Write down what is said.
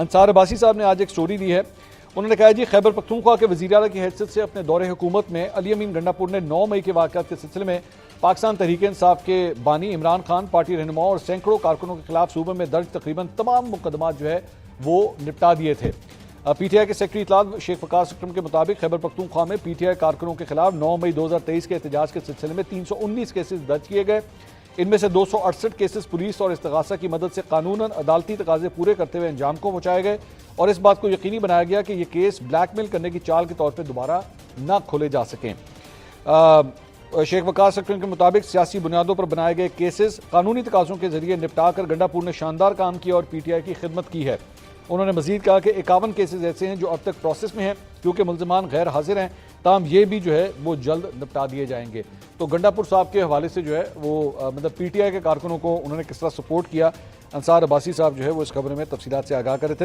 अंसार अब्बासी साहब ने आज एक स्टोरी दी है। उन्होंने कहा जी, खैबर पख्तूनख्वा के वज़ीर आला की हैसियत से अपने दौरे हुकूमत में अली अमीन गंडापुर ने 9 मई के वाक़यात के सिलसिले में पाकिस्तान तहरीक इंसाफ के बानी इमरान खान, पार्टी रहनुमाओं और सैकड़ों कारकुनों के खिलाफ सूबे में दर्ज तकरीबन तमाम मुकदमात जो है वो निपटा दिए थे। पीटीआई के सेक्रेटरी इत्तलात शेख वकास अकरम के मुताबिक खैबर पख्तूनख्वा में पीटीआई कारकुनों के खिलाफ 9 मई 2023 के एहतजाज के सिलसिले में 319 केसेस दर्ज किए गए। इनमें से 268 केसेस पुलिस और इस्तिगासा की मदद से कानूनन अदालती तकाजे पूरे करते हुए अंजाम को पहुंचाए गए और इस बात को यकीनी बनाया गया कि ये केस ब्लैकमेल करने की चाल के तौर पर दोबारा न खोले जा सकें। शेख वकास अकरम के मुताबिक सियासी बुनियादों पर बनाए गए केसेस कानूनी तकाजों के जरिए निपटाकर गंडापुर ने शानदार काम किया और पीटीआई की खिदमत की है। उन्होंने मजीद कहा कि 51 केसेस ऐसे हैं जो अब तक प्रोसेस में हैं, क्योंकि मुल्ज़िमान गैर हाजिर हैं, ताहम ये भी जो है वो जल्द निपटा दिए जाएंगे। तो गंडापुर साहब के हवाले से जो है वो मतलब पीटीआई के कारकुनों को उन्होंने किस तरह सपोर्ट किया, अंसार अब्बासी साहब जो है वो इस खबर में तफसीलात से आगाह कर रहे थे।